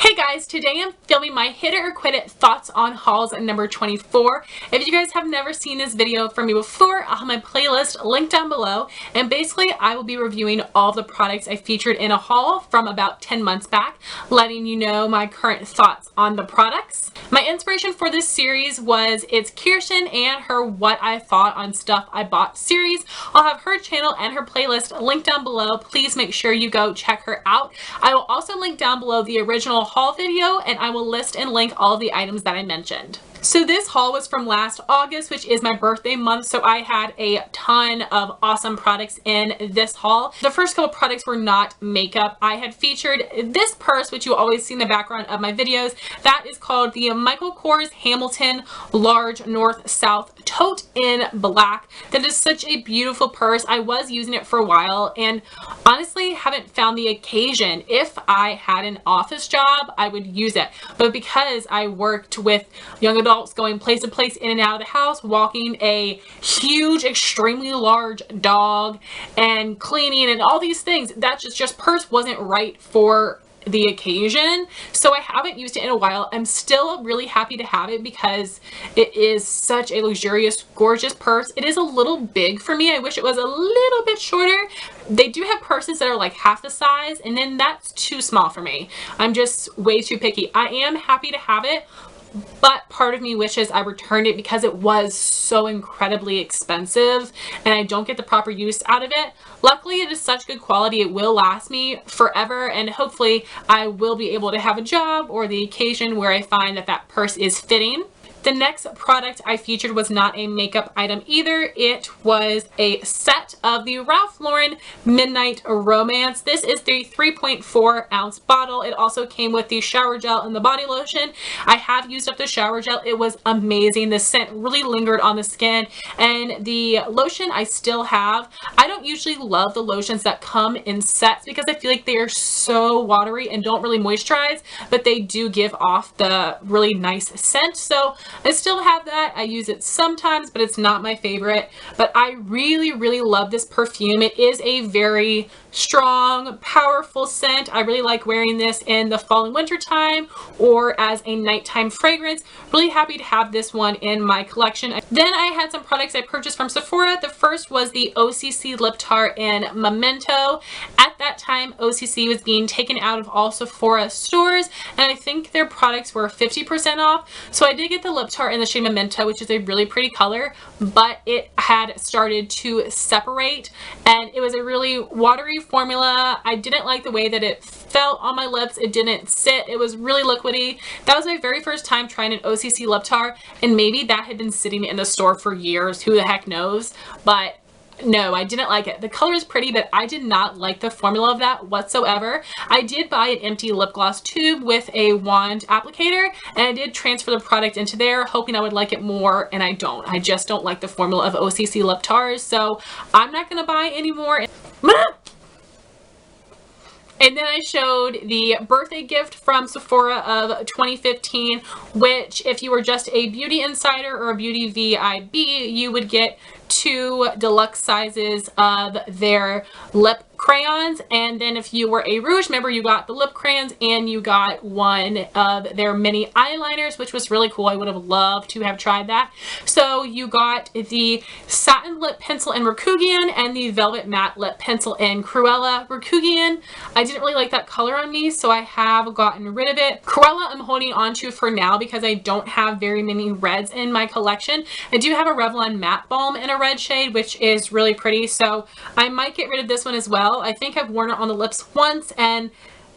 Hey guys, today I'm filming my Hit It or Quit It thoughts on hauls number 24. If you guys have never seen this video from me before, I'll have my playlist linked down below, and basically I will be reviewing all the products I featured in a haul from about 10 months back, letting you know my current thoughts on the products. My inspiration for this series was It's Kirsten and her What I Thought on Stuff I Bought series. I'll have her channel and her playlist linked down below. Please make sure you go check her out. I will also link down below the original haul video, and I will list and link all of the items that I mentioned. So this haul was from last August, which is my birthday month, so I had a ton of awesome products in this haul. The first couple products were not makeup. I had featured this purse, which you always see in the background of my videos. That is called the Michael Kors Hamilton Large North-South Tote in black. That is such a beautiful purse. I was using it for a while and honestly haven't found the occasion. If I had an office job, I would use it. But because I worked with young adults going place to place in and out of the house, walking a huge, extremely large dog and cleaning and all these things, that just purse wasn't right for the occasion. So I haven't used it in a while. I'm still really happy to have it because it is such a luxurious, gorgeous purse. It is a little big for me. I wish it was a little bit shorter. They do have purses that are like half the size, and then that's too small for me. I'm just way too picky. I am happy to have it, but part of me wishes I returned it because it was so incredibly expensive and I don't get the proper use out of it. Luckily, it is such good quality, it will last me forever, and hopefully I will be able to have a job or the occasion where I find that that purse is fitting. The next product I featured was not a makeup item either. It was a set of the Ralph Lauren Midnight Romance. This is the 3.4 ounce bottle. It also came with the shower gel and the body lotion. I have used up the shower gel. It was amazing. The scent really lingered on the skin, and the lotion I still have. I don't usually love the lotions that come in sets because I feel like they are so watery and don't really moisturize, but they do give off the really nice scent. So I still have that. I use it sometimes, but it's not my favorite. But I really love this perfume. It is a very strong, powerful scent. I really like wearing this in the fall and winter time or as a nighttime fragrance. Really happy to have this one in my collection. Then I had some products I purchased from Sephora. The first was the OCC Lip Tar in Memento. At that time, OCC was being taken out of all Sephora stores, and I think their products were 50% off. So I did get the Lip Tar in the shade Memento, which is a really pretty color, but it had started to separate, and it was a really watery formula. I didn't like the way that it felt on my lips. It didn't sit. It was really liquidy. That was my very first time trying an OCC Lip Tar, and maybe that had been sitting in the store for years. Who the heck knows? But no, I didn't like it. The color is pretty, but I did not like the formula of that whatsoever. I did buy an empty lip gloss tube with a wand applicator, and I did transfer the product into there, hoping I would like it more, and I don't. I just don't like the formula of OCC Lip Tars, so I'm not going to buy any more. And then I showed the birthday gift from Sephora of 2015, which if you were just a beauty insider or a beauty VIB, you would get 2 deluxe sizes of their lip crayons, and then if you were a Rouge member, you got the lip crayons and you got one of their mini eyeliners, which was really cool. I would have loved to have tried that. So you got the Satin Lip Pencil in Rikugien and the Velvet Matte Lip Pencil in Cruella. Rikugien, I didn't really like that color on me, so I have gotten rid of it. Cruella I'm holding on to for now because I don't have very many reds in my collection. I do have a Revlon Matte Balm in a red shade, which is really pretty, so I might get rid of this one as well. I think I've worn it on the lips once and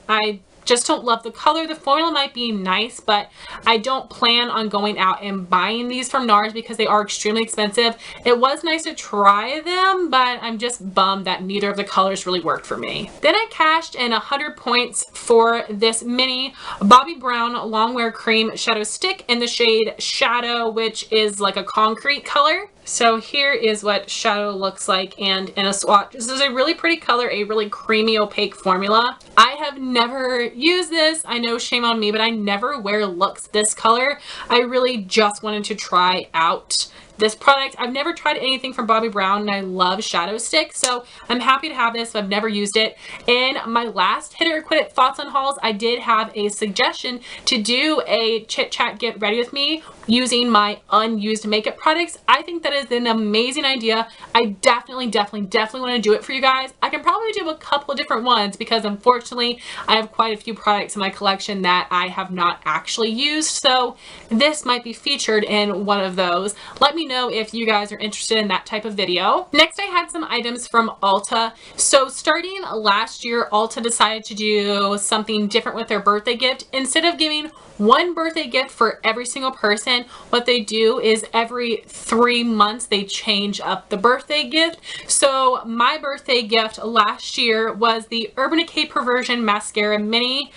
I just don't love the color. The formula might be nice, but I don't plan on going out and buying these from NARS because they are extremely expensive. It was nice to try them, but I'm just bummed that neither of the colors really worked for me. Then I cashed in 100 points for this mini Bobbi Brown Longwear Cream Shadow Stick in the shade Shadow, which is like a concrete color. So here is what Shadow looks like, and in a swatch. This is a really pretty color, a really creamy opaque formula. I have never used this. I know, shame on me, but I never wear looks this color. I really just wanted to try out this product. I've never tried anything from Bobbi Brown, and I love Shadow Stick, so I'm happy to have this, but I've never used it. In my last Hit It or Quit It thoughts on hauls, I did have a suggestion to do a chit chat get ready with me using my unused makeup products. I think that is an amazing idea. I definitely want to do it for you guys. I can probably do a couple of different ones because unfortunately I have quite a few products in my collection that I have not actually used, so this might be featured in one of those. Let me know if you guys are interested in that type of video. Next, I had some items from Ulta. So starting last year, Ulta decided to do something different with their birthday gift. Instead of giving one birthday gift for every single person, what they do is every 3 months they change up the birthday gift. So my birthday gift last year was the Urban Decay Perversion Mascara Mini.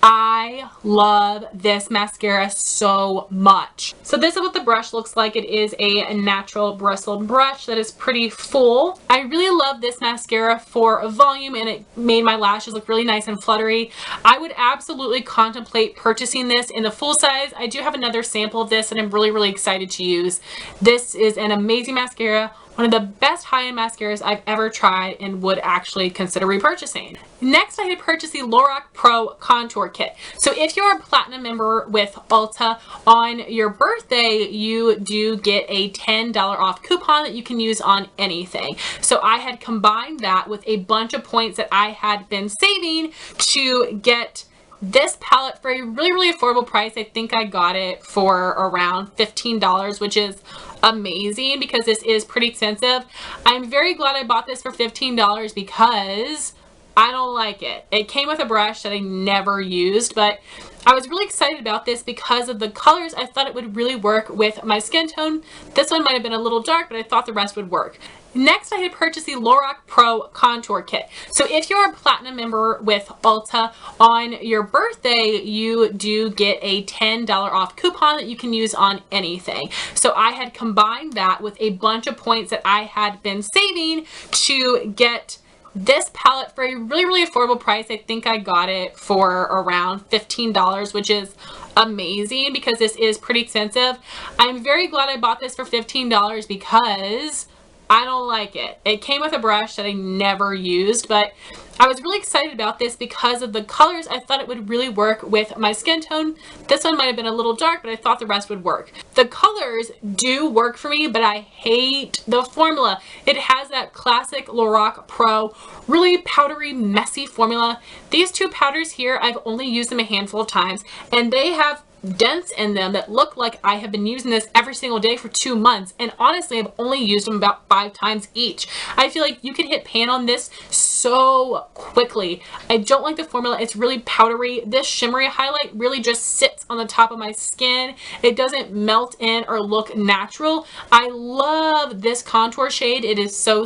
I love this mascara so much. So this is what the brush looks like. It is a natural bristled brush that is pretty full. I really love this mascara for volume, and it made my lashes look really nice and fluttery. I would absolutely contemplate purchasing this in the full size. I do have another sample of this and I'm really excited to use. This is an amazing mascara. One of the best high-end mascaras I've ever tried and would actually consider repurchasing. Next, I had purchased the Lorac Pro Contour Kit. So if you're a platinum member with Ulta, on your birthday, you do get a $10 off coupon that you can use on anything. So I had combined that with a bunch of points that I had been saving to get this palette for a really affordable price. I think I got it for around $15, which is amazing because this is pretty expensive. I'm very glad I bought this for $15 because I don't like it. It came with a brush that I never used, but I was really excited about this because of the colors. I thought it would really work with my skin tone. This one might have been a little dark, but I thought the rest would work. Next, I had purchased the Lorac Pro Contour Kit. So if you're a platinum member with Ulta, on your birthday, you do get a $10 off coupon that you can use on anything. So I had combined that with a bunch of points that I had been saving to get this palette for a really affordable price. I think I got it for around $15, which is amazing because this is pretty expensive. I'm very glad I bought this for $15 because I don't like it. It came with a brush that I never used, but I was really excited about this because of the colors. I thought it would really work with my skin tone. This one might have been a little dark, but I thought the rest would work. The colors do work for me, but I hate the formula. It has that classic Lorac Pro, really powdery, messy formula. These two powders here, I've only used them a handful of times, and they have dents in them that look like I have been using this every single day for 2 months, and honestly I've only used them about 5 times each. I feel like you can hit pan on this so quickly. I don't like the formula. It's really powdery. This shimmery highlight really just sits on the top of my skin. It doesn't melt in or look natural. I love this contour shade. It is so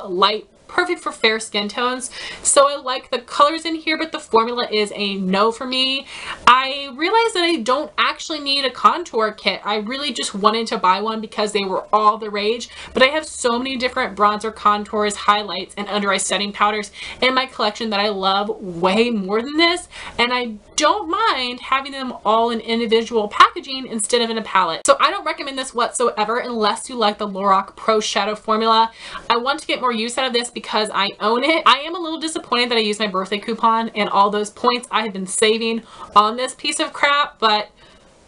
light, perfect for fair skin tones. So I like the colors in here, but the formula is a no for me. I realized that I don't actually need a contour kit. I really just wanted to buy one because they were all the rage, but I have so many different bronzer, contours, highlights, and under eye setting powders in my collection that I love way more than this, and I don't mind having them all in individual packaging instead of in a palette. So I don't recommend this whatsoever unless you like the Lorac Pro Shadow formula. I want to get more use out of this because I own it. I am a little disappointed that I used my birthday coupon and all those points I had been saving on this piece of crap, but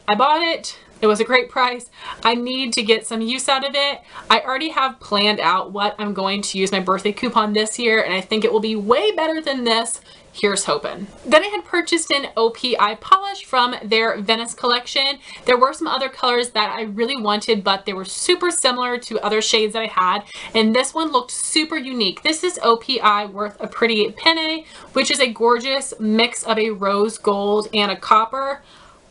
I bought it. It was a great price. I need to get some use out of it. I already have planned out what I'm going to use my birthday coupon this year, and I think it will be way better than this. Here's hoping. Then I had purchased an OPI polish from their Venice collection. There were some other colors that I really wanted, but they were super similar to other shades that I had, and this one looked super unique. This is OPI Worth a Pretty Penne, which is a gorgeous mix of a rose gold and a copper.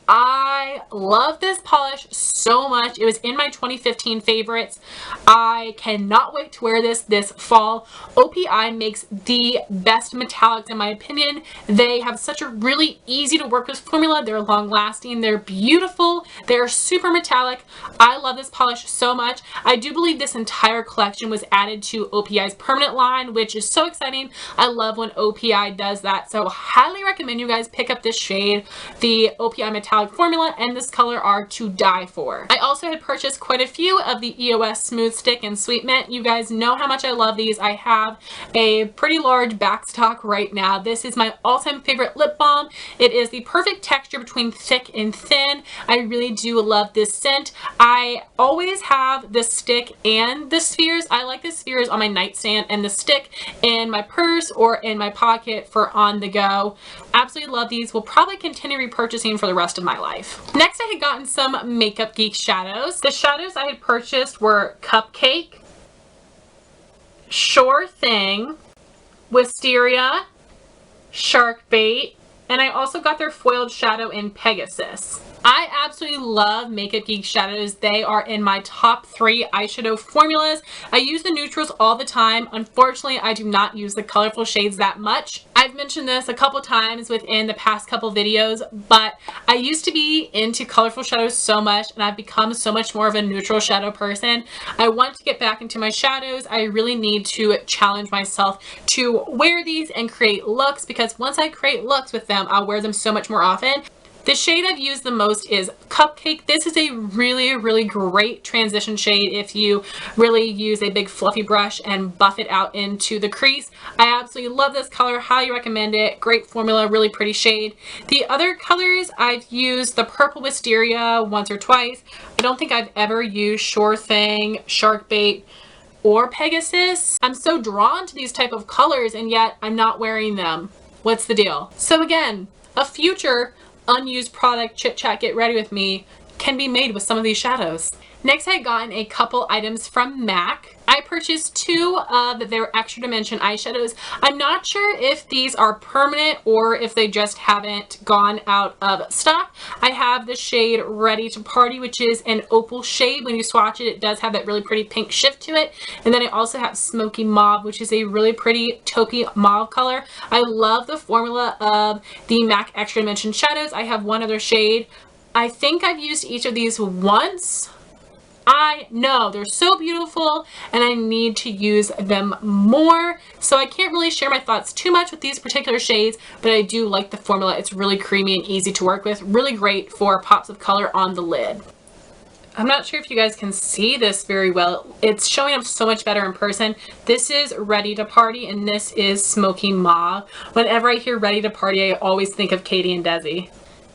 I love this polish so much. It was in my 2015 favorites. I cannot wait to wear this fall. OPI makes the best metallics in my opinion. They have such a really easy to work with formula. They're long lasting. They're beautiful. They're super metallic. I love this polish so much. I do believe this entire collection was added to OPI's permanent line, which is so exciting. I love when OPI does that. So highly recommend you guys pick up this shade, the OPI metallic metallic formula, and this color are to die for. I also had purchased quite a few of the EOS Smooth Stick and Sweet Mint. You guys know how much I love these. I have a pretty large back stock right now. This is my all-time favorite lip balm. It is the perfect texture between thick and thin. I really do love this scent. I always have the stick and the spheres. I like the spheres on my nightstand and the stick in my purse or in my pocket for on the go. Absolutely love these. Will probably continue repurchasing for the rest of my life. Next, I had gotten some Makeup Geek shadows. The shadows I had purchased were Cupcake, Sure Thing, Wisteria, Shark Bait, and I also got their foiled shadow in Pegasus. I absolutely love Makeup Geek shadows. They are in my top 3 eyeshadow formulas. I use the neutrals all the time. Unfortunately, I do not use the colorful shades that much. I've mentioned this a couple times within the past couple videos, but I used to be into colorful shadows so much, and I've become so much more of a neutral shadow person. I want to get back into my shadows. I really need to challenge myself to wear these and create looks, because once I create looks with them, I'll wear them so much more often. The shade I've used the most is Cupcake. This is a really great transition shade if you really use a big fluffy brush and buff it out into the crease. I absolutely love this color, highly recommend it. Great formula, really pretty shade. The other colors, I've used the purple Wisteria once or twice. I don't think I've ever used Sure Thing, Shark Bait, or Pegasus. I'm so drawn to these type of colors, and yet I'm not wearing them. What's the deal? So again, a future unused product chit chat get ready with me can be made with some of these shadows. Next, I had gotten a couple items from MAC. I purchased 2 of their extra dimension eyeshadows. I'm not sure if these are permanent or if they just haven't gone out of stock. I have the shade Ready to Party, which is an opal shade. When you swatch it, it does have that really pretty pink shift to it. And then I also have Smoky Mauve, which is a really pretty taupey mauve color. I love the formula of the MAC extra dimension shadows. I have one other shade. I think I've used each of these once. I know they're so beautiful and I need to use them more, so I can't really share my thoughts too much with these particular shades, but I do like the formula. It's really creamy and easy to work with, really great for pops of color on the lid. I'm not sure if you guys can see this very well. It's showing up so much better in person. This is Ready to Party and this is Smoky Mauve. Whenever I hear Ready to Party, I always think of Katie and Desi.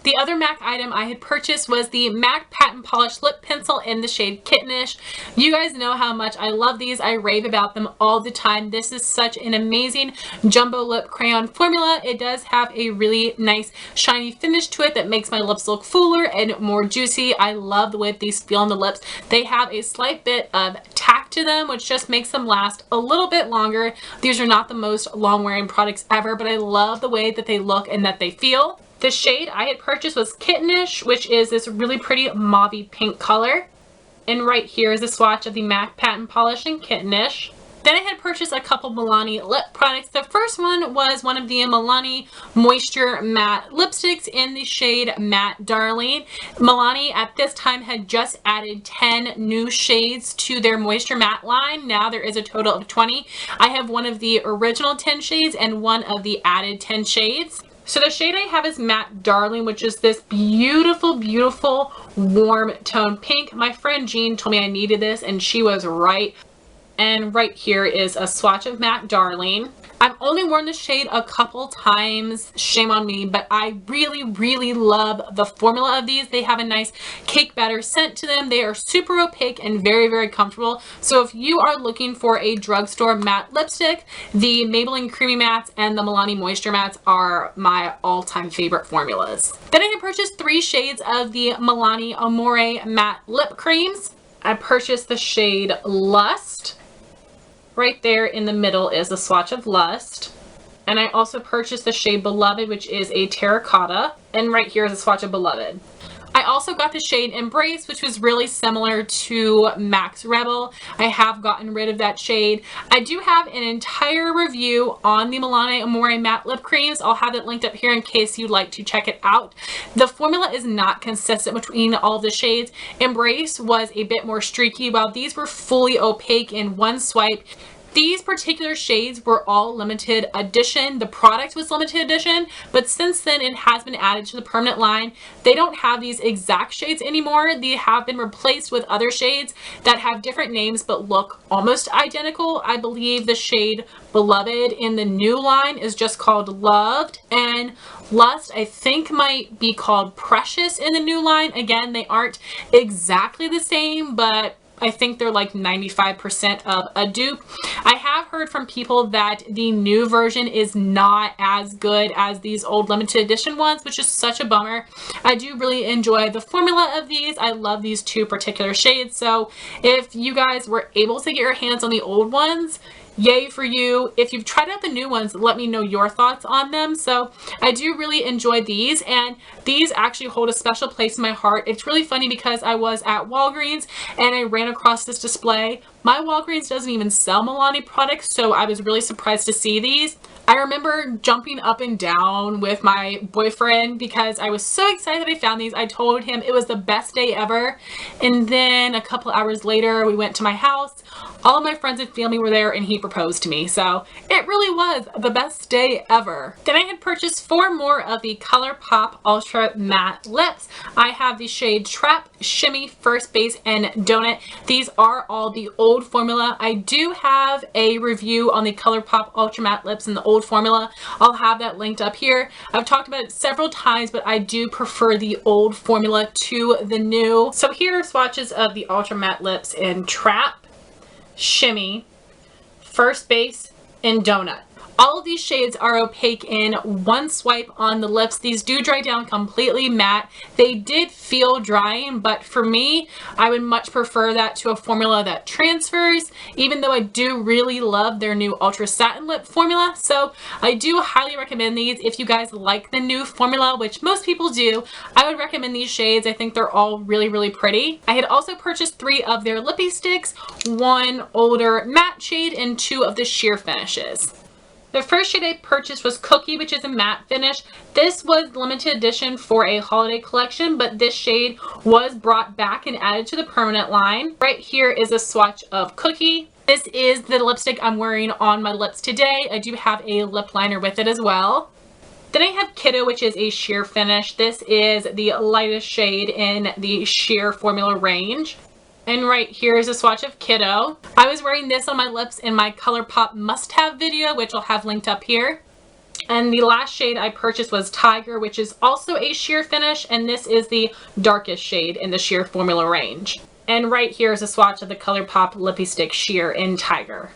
The other MAC item I had purchased was the MAC Patent Polish Lip Pencil in the shade Kittenish. You guys know how much I love these. I rave about them all the time. This is such an amazing jumbo lip crayon formula. It does have a really nice shiny finish to it that makes my lips look fuller and more juicy. I love the way these feel on the lips. They have a slight bit of tack to them, which just makes them last a little bit longer. These are not the most long wearing products ever, but I love the way that they look and that they feel. The shade I had purchased was Kittenish, which is this really pretty mauve pink color. And right here is a swatch of the MAC Patent Polish in Kittenish. Then I had purchased a couple Milani lip products. The first one was one of the Milani Moisture Matte Lipsticks in the shade Matte Darling. Milani at this time had just added 10 new shades to their Moisture Matte line. Now there is a total of 20. I have one of the original 10 shades and one of the added 10 shades. So the shade I have is Matte Darling, which is this beautiful warm tone pink. My friend Jean told me I needed this and she was right. And right here is a swatch of Matte Darling. I've only worn this shade a couple times, shame on me, but I really love the formula of these. They have a nice cake batter scent to them. They are super opaque and very comfortable. So if you are looking for a drugstore matte lipstick, the Maybelline Creamy Mattes and the Milani Moisture Mattes are my all-time favorite formulas. Then I had purchased 3 shades of the Milani Amore Matte Lip Creams. I purchased the shade Lust. Right there in the middle is a swatch of Lust. And I also purchased the shade Beloved, which is a terracotta. And right here is a swatch of Beloved. I also got the shade Embrace, which was really similar to Max Rebel. I have gotten rid of that shade. I do have an entire review on the Milani Amore Matte Lip Creams. I'll have it linked up here in case you'd like to check it out. The formula is not consistent between all of the shades. Embrace was a bit more streaky, while these were fully opaque in one swipe. These particular shades were all limited edition. The product was limited edition, but since then it has been added to the permanent line. They don't have these exact shades anymore. They have been replaced with other shades that have different names but look almost identical. I believe the shade Beloved in the new line is just called Loved, and Lust I think might be called Precious in the new line. Again, they aren't exactly the same, but I think they're like 95% of a dupe. I have heard from people that the new version is not as good as these old limited edition ones, which is such a bummer. I do really enjoy the formula of these. I love these two particular shades. So if you guys were able to get your hands on the old ones, yay for you. If you've tried out the new ones, let me know your thoughts on them. So I do really enjoy these, and these actually hold a special place in my heart. It's really funny because I was at Walgreens and I ran across this display. My Walgreens doesn't even sell Milani products, so I was really surprised to see these. I remember jumping up and down with my boyfriend because I was so excited that I found these. I told him it was the best day ever, and then a couple hours later we went to my house. All of my friends and family were there and he proposed to me, so it really was the best day ever. Then I had purchased 4 more of the ColourPop Ultra Matte Lips. I have the shade Trap, Shimmy, First Base, and Donut. These are all the old formula. I do have a review on the ColourPop Ultra Matte Lips in the old formula. I'll have that linked up here. I've talked about it several times, but I do prefer the old formula to the new. So here are swatches of the Ultra Matte Lips in Trap, Shimmy, First Base, and Donut. All of these shades are opaque in one swipe on the lips. These do dry down completely matte. They did feel drying, but for me, I would much prefer that to a formula that transfers, even though I do really love their new Ultra Satin Lip formula. So I do highly recommend these. If you guys like the new formula, which most people do, I would recommend these shades. I think they're all really, really pretty. I had also purchased 3 of their lippy sticks, 1 older matte shade, and 2 of the sheer finishes. The first shade I purchased was Cookie, which is a matte finish. This was limited edition for a holiday collection, but this shade was brought back and added to the permanent line. Right here is a swatch of Cookie. This is the lipstick I'm wearing on my lips today. I do have a lip liner with it as well. Then I have Kiddo, which is a sheer finish. This is the lightest shade in the sheer formula range. And right here is a swatch of Kiddo. I was wearing this on my lips in my ColourPop must-have video, which I'll have linked up here. And the last shade I purchased was Tiger, which is also a sheer finish, and this is the darkest shade in the sheer formula range. And right here is a swatch of the ColourPop Lippy Stick Sheer in Tiger.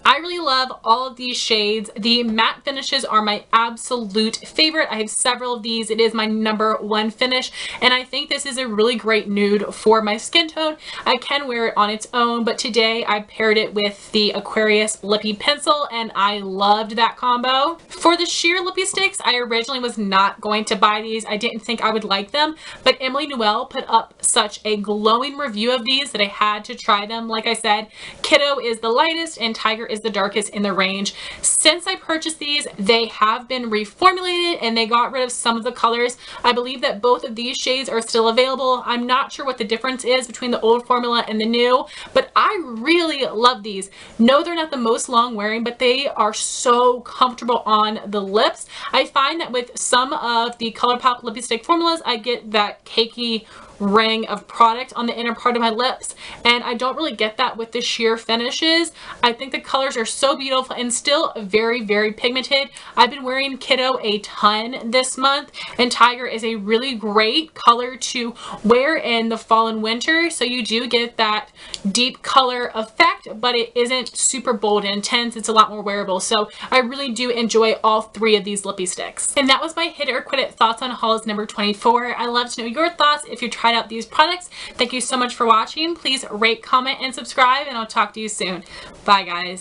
I really love all of these shades. The matte finishes are my absolute favorite. I have several of these. It is my #1 finish, and I think this is a really great nude for my skin tone. I can wear it on its own, but today I paired it with the Aquarius Lippy Pencil, and I loved that combo. For the sheer lippy sticks, I originally was not going to buy these. I didn't think I would like them, but Emily Noel put up such a glowing review of these that I had to try them. Like I said, Kiddo is the lightest and Tiger is the darkest in the range. Since I purchased these, they have been reformulated and they got rid of some of the colors. I believe that both of these shades are still available. I'm not sure what the difference is between the old formula and the new, but I really love these. No, they're not the most long wearing, but they are so comfortable on the lips. I find that with some of the ColourPop Lippy Stick formulas, I get that cakey ring of product on the inner part of my lips, and I don't really get that with the sheer finishes. I think the colors are so beautiful and still very, very pigmented. I've been wearing Kiddo a ton this month, and Tiger is a really great color to wear in the fall and winter, so you do get that deep color effect, but it isn't super bold and intense. It's a lot more wearable, so I really do enjoy all 3 of these lippy sticks. And that was my hit it or quit it thoughts on hauls number 24. I love to know your thoughts if you tried out these products. Thank you so much for watching. Please rate, comment, and subscribe, and I'll talk to you soon. Bye, guys.